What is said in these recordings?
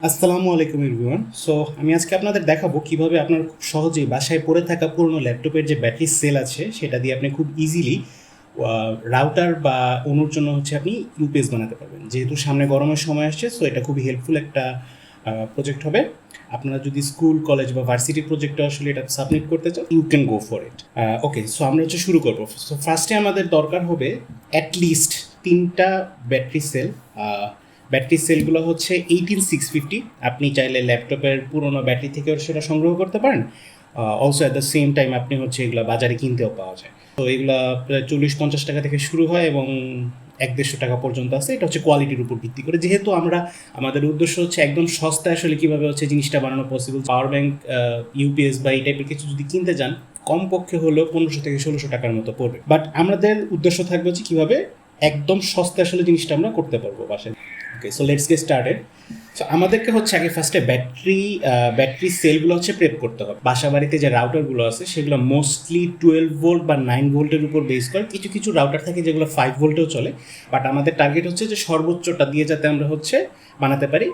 আসসালামু আলাইকুম everyone. So আমি আজকে আপনাদের দেখাবো কিভাবে আপনার খুব সহজেই বাসায় পড়ে থাকা পুরনো ল্যাপটপের যে ব্যাটারি সেল আছে সেটা দিয়ে আপনি খুব ইজিলি রাউটার বা অনুর জন্য হচ্ছে আপনি ইউপিএস বানাতে পারবেন। যেহেতু সামনে গরমের সময় আসছে, সো এটা খুবই হেল্পফুল একটা প্রজেক্ট হবে। আপনারা যদি স্কুল কলেজ বা ভার্সিটির প্রজেক্টে আসলে এটা সাবমিট করতে চান, you can go for it. Okay, so আমরা হচ্ছে শুরু করবো। সো ফার্স্টে আমাদের দরকার হবে অ্যাটলিস্ট 3টা ব্যাটারি সেল। ব্যাটারি সেলগুলো হচ্ছে 18650। আপনি চাইলে ল্যাপটপের পুরোনো ব্যাটারি থেকেও সেটা সংগ্রহ করতে পারেন। Also at the same time আপনি হচ্ছে এগুলো বাজারে কিনতেও পাওয়া যায়। তো এগুলো প্রায় 40-50 টাকা থেকে শুরু হয় এবং 1-150 টাকা পর্যন্ত আছে। এটা হচ্ছে কোয়ালিটির উপর ভিত্তি করে। যেহেতু আমাদের উদ্দেশ্য হচ্ছে একদম সস্তায় আসলে কীভাবে হচ্ছে জিনিসটা বানানো পসিবল। পাওয়ার ব্যাংক, ইউপিএস বা এই টাইপের কিছু যদি কিনতে যান, কমপক্ষে হলেও 1500 থেকে 1600 টাকার মতো পড়বে। বাট আমাদের উদ্দেশ্য থাকবে হচ্ছে কীভাবে একদম সস্তা আসলে জিনিসটা আমরা করতে পারবো বাসায়। Okay, so let's get started. So আমাদেরকে হচ্ছে আগে ফার্স্টে ব্যাটারি সেলগুলো হচ্ছে প্রেপ করতে হবে। বাসা বাড়িতে যে রাউটারগুলো আছে সেগুলো মোস্টলি 12 ভোল্ট বা 9 ভোল্টের উপর বেস করে। কিছু কিছু রাউটার থাকে যেগুলো 5 ভোল্টেও চলে, বাট আমাদের টার্গেট হচ্ছে যে সর্বোচ্চটা দিয়ে যাতে আমরা হচ্ছে বানাতে পারি।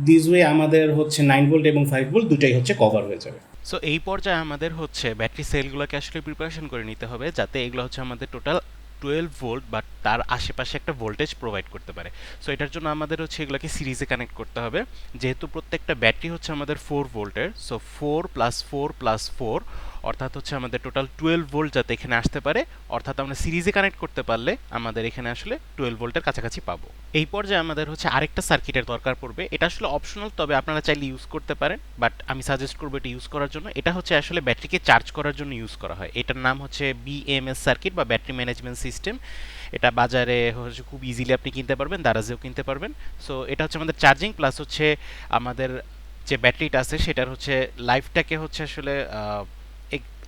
দিস ওয়ে আমাদের হচ্ছে 9 ভোল্ট এবং 5 ভোল্ট দুটাই হচ্ছে কভার হয়ে যাবে। সো এই পর্যায়ে আমাদের হচ্ছে ব্যাটারি সেলগুলোকে আসলে প্রিপারেশন করে নিতে হবে, যাতে এগুলো হচ্ছে আমাদের টোটাল 12 ভোল্ট বা তার আশেপাশে একটা ভোল্টেজ প্রোভাইড করতে পারে। সো এটার জন্য আমাদের হচ্ছে এগুলোকে সিরিজে কানেক্ট করতে হবে। যেহেতু প্রত্যেকটা ব্যাটারি হচ্ছে আমাদের 4 ভোল্টের, সো 4+4+4 অর্থাৎ হচ্ছে আমাদের টোটাল 12 ভোল্ট যাতে এখানে আসতে পারে, অর্থাৎ আমরা সিরিজে কানেক্ট করতে পারলে আমাদের এখানে আসলে 12 ভোল্টের কাছাকাছি পাবো। এই পর্যায়ে আমাদের হচ্ছে আরেকটা সার্কিটের দরকার পড়বে। এটা আসলে অপশনাল, তবে আপনারা চাইলে ইউজ করতে পারেন, বাট আমি সাজেস্ট করবো এটা ইউজ করার জন্য। এটা হচ্ছে আসলে ব্যাটারিকে চার্জ করার জন্য ইউজ করা হয়। এটার নাম হচ্ছে বিএমএস সার্কিট বা ব্যাটারি ম্যানেজমেন্ট সিস্টেম। এটা বাজারে হচ্ছে খুব ইজিলি আপনি কিনতে পারবেন, দারাজেও কিনতে পারবেন। সো এটা হচ্ছে আমাদের চার্জিং প্লাস হচ্ছে আমাদের যে ব্যাটারিটা আছে সেটার হচ্ছে লাইফটাকে হচ্ছে আসলে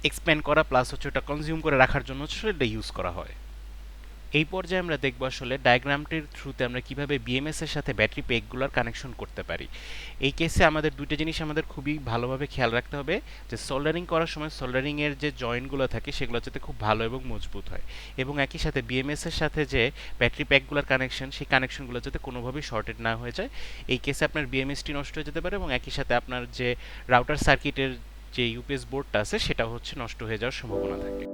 এক্সপ্যান্ড করা, প্লাস হচ্ছে ওটা কনজিউম করে রাখার জন্য হচ্ছে এটা ইউজ করা হয়। এই পর্যায়ে আমরা দেখব আসলে ডায়াগ্রামটির থ্রুতে আমরা কিভাবে বিএমএস এর সাথে ব্যাটারি পেকগুলোর কানেকশন করতে পারি। এই কেসে আমাদের দুটো জিনিস আমাদের খুবই ভালোভাবে খেয়াল রাখতে হবে, যে সোল্ডারিং করার সময় সোল্ডারিং এর যে জয়েন্টগুলো থাকে সেগুলো যাতে খুব ভালো এবং মজবুত হয়, এবং একই সাথে বিএমএস এর সাথে যে ব্যাটারি প্যাকগুলোর কানেকশন, সেই কানেকশনগুলো যাতে কোনোভাবেই শর্টেড না হয়ে যায়। এই কেসে আপনার বিএমএসটি নষ্ট হয়ে যেতে পারে, এবং একই সাথে আপনার যে রাউটার সার্কিটের যে ইউপিএস বোর্ডটা আছে সেটাও হচ্ছে নষ্ট হয়ে যাওয়ার সম্ভাবনা থাকে।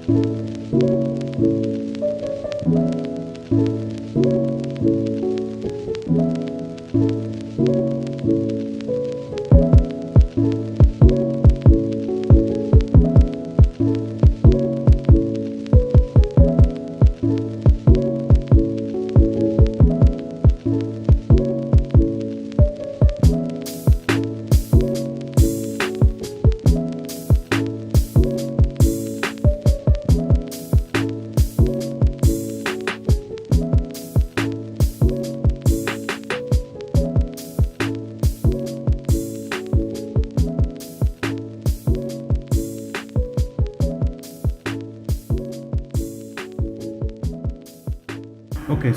ওকে,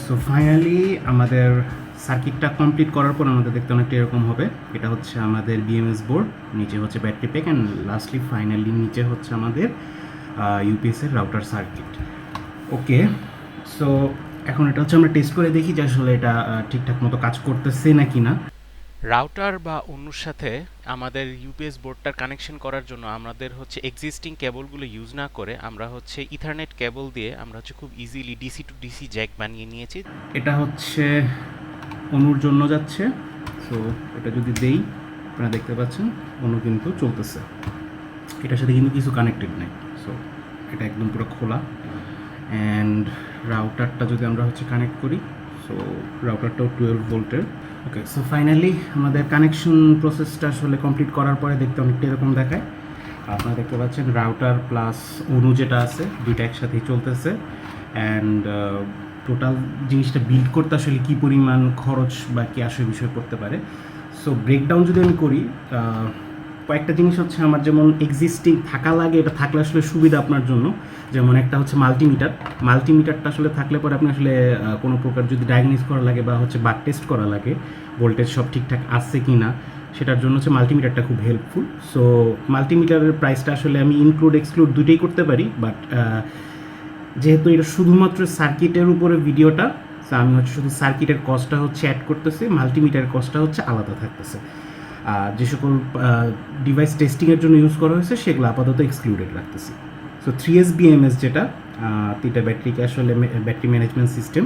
সো ফাইনালি আমাদের সার্কিটটা কমপ্লিট করার পর আমাদের দেখতে অনেকটা এরকম হবে। এটা হচ্ছে আমাদের বিএমএস বোর্ড, নিচে হচ্ছে battery pack, and lastly finally নিচে হচ্ছে আমাদের ইউপিএসের রাউটার সার্কিট। ওকে, সো এখন এটা হচ্ছে আমরা টেস্ট করে দেখি যে আসলে এটা ঠিকঠাক মতো কাজ করতেছে নাকি না। রাউটার বা অন্যর সাথে আমাদের ইউপিএস বোর্ডটার কানেকশন করার জন্য আমাদের হচ্ছে এক্সিস্টিং কেবলগুলো ইউজ না করে আমরা হচ্ছে ইথারনেট কেবল দিয়ে আমরা হচ্ছে খুব easily DC two DC Jack বানিয়ে নিয়েছি। এটা হচ্ছে অনুর জন্য যাচ্ছে, সো এটা যদি দেই আপনারা দেখতে পাচ্ছেন অনু কিন্তু চলতেছে, এটার সাথে কিন্তু কিছু কানেক্টেড নেই। সো এটা একদম পুরো খোলা। অ্যান্ড রাউটারটা যদি আমরা হচ্ছে কানেক্ট করি, সো রাউটারটাও 12 ভোল্টের। ওকে, সো ফাইনালি আমাদের কানেকশন প্রসেসটা আসলে কমপ্লিট করার পরে দেখতে অনেকটা এরকম দেখায়। আপনারা দেখতে পাচ্ছেন রাউটার প্লাস অনু যেটা আছে দুইটা একসাথেই চলতেছে। অ্যান্ড টোটাল জিনিসটা বিল্ড করতে আসলে কী পরিমাণ খরচ বা কী আসলে বিষয় পড়তে পারে, সো ব্রেকডাউন যদি আমি করি, কয়েকটা জিনিস হচ্ছে আমার যেমন এক্সিস্টিং থাকা লাগে, এটা থাকলে আসলে সুবিধা আপনার জন্য। যেমন একটা হচ্ছে মাল্টিমিটারটা আসলে থাকলে পরে আপনি আসলে কোনো প্রকার যদি ডায়াগনোস করা লাগে বা হচ্ছে বাক টেস্ট করা লাগে ভোল্টেজ সব ঠিকঠাক আসছে কি না, সেটার জন্য হচ্ছে মাল্টিমিটারটা খুব হেল্পফুল। সো মাল্টিমিটারের প্রাইসটা আসলে আমি ইনক্লুড এক্সক্লুড দুটোই করতে পারি, বাট যেহেতু এটা শুধুমাত্র সার্কিটের উপরে ভিডিওটা, তো আমি হচ্ছে শুধু সার্কিটের কস্টটা হচ্ছে অ্যাড করতেছি, মাল্টিমিটারের কস্টটা হচ্ছে আলাদা থাকতেছে। যে সকল ডিভাইস টেস্টিংয়ের জন্য ইউজ করা হয়েছে সেগুলো আপাতত এক্সক্লুডেড রাখতেছি। সো 3S BMS যেটা তিনটা ব্যাটারিকে আসলে ব্যাটারি ম্যানেজমেন্ট সিস্টেম,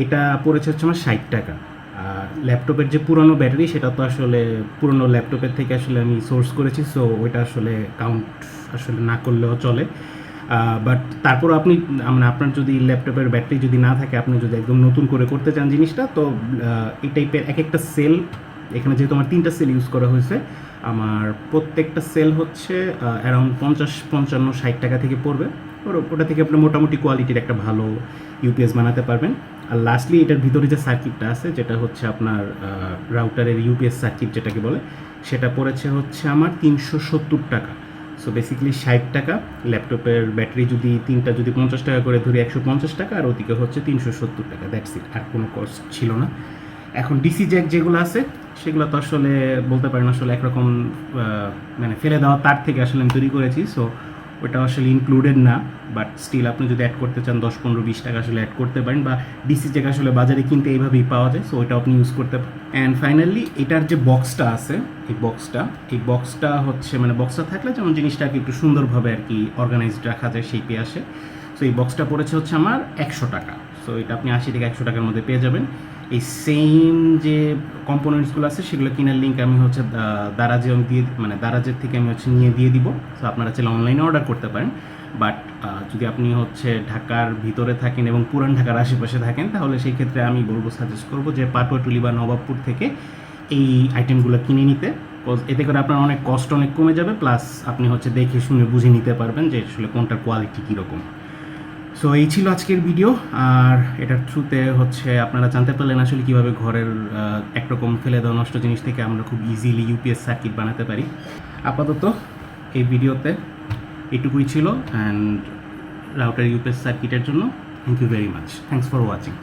এটা পড়েছে হচ্ছে আমার 60 টাকা। আর ল্যাপটপের যে পুরনো ব্যাটারি সেটা তো আসলে পুরনো ল্যাপটপের থেকে আসলে আমি সোর্স করেছি, সো ওইটা আসলে কাউন্ট আসলে না করলেও চলে। বাট তারপর আপনি মানে আপনার যদি ল্যাপটপের ব্যাটারি যদি না থাকে, আপনি যদি একদম নতুন করে করতে চান জিনিসটা, তো এই টাইপের এক একটা সেল, এখানে যেহেতু আমার 3টা সেল ইউজ করা হয়েছে, আমার প্রত্যেকটা সেল হচ্ছে অ্যারাউন্ড 50-55-60 টাকা থেকে পড়বে। ওটা থেকে আপনি মোটামুটি কোয়ালিটির একটা ভালো ইউপিএস বানাতে পারবেন। আর লাস্টলি এটার ভিতরে যে সার্কিটটা আছে, যেটা হচ্ছে আপনার রাউটারের ইউপিএস সার্কিট যেটাকে বলে, সেটা পড়েছে হচ্ছে আমার 370 টাকা। সো বেসিক্যালি 60 টাকা, ল্যাপটপের ব্যাটারি যদি তিনটা যদি 50 টাকা করে ধরি 150 টাকা, আর ওদিকে হচ্ছে 370 টাকা, দ্যাটস ইট, আর কোনো কস্ট ছিল না। এখন ডিসি জ্যাক যেগুলো আছে সেগুলো তো আসলে বলতে পারেন আসলে একরকম মানে ফেলে দেওয়া তার থেকে আসলে আমি তৈরি করেছি, সো ওটা আসলে ইনক্লুডেড না। বাট স্টিল আপনি যদি অ্যাড করতে চান 10-15-20 টাকা আসলে অ্যাড করতে পারেন, বা ডিসি জ্যাক আসলে বাজারে কিনতে এইভাবেই পাওয়া যায়, সো ওইটা আপনি ইউজ করতে পারেন। অ্যান্ড ফাইনালি এটার যে বক্সটা আছে, এই বক্সটা হচ্ছে মানে বক্সটা থাকলে যেমন জিনিসটাকে একটু সুন্দরভাবে আর কি অর্গানাইজড রাখা যায়, সেই পেয়ে আসে। সো এই বক্সটা পড়েছে হচ্ছে আমার 100 টাকা। সো এটা আপনি 80 থেকে 100 টাকার মধ্যে পেয়ে যাবেন। এই সেম যে কম্পোনেন্টসগুলো আছে সেগুলো কেনার লিঙ্ক আমি হচ্ছে দারাজের থেকে আমি হচ্ছে নিয়ে দিয়ে দিব। সো আপনারা চাইলে অনলাইনে অর্ডার করতে পারেন। বাট যদি আপনি হচ্ছে ঢাকার ভিতরে থাকেন এবং পুরান ঢাকার আশেপাশে থাকেন, তাহলে সেই ক্ষেত্রে আমি সাজেস্ট করবো যে পাটুয়াটুলি বা নবাবপুর থেকে এই আইটেমগুলো কিনে নিতে। এতে করে আপনার অনেক কষ্ট অনেক কমে যাবে, প্লাস আপনি হচ্ছে দেখে শুনে বুঝে নিতে পারবেন যে আসলে কোনটার কোয়ালিটি কীরকম। সো এই ছিল আজকের ভিডিও। আর এটার থ্রুতে হচ্ছে আপনারা জানতে পারলেন আসলে কীভাবে ঘরের একরকম ফেলে দেওয়া নষ্ট জিনিস থেকে আমরা খুব ইজিলি ইউপিএস সার্কিট বানাতে পারি। আপাতত এই ভিডিওতে এটুকুই ছিল। অ্যান্ড রাউটার ইউপিএস সার্কিটের জন্য thank you very much, thanks for watching.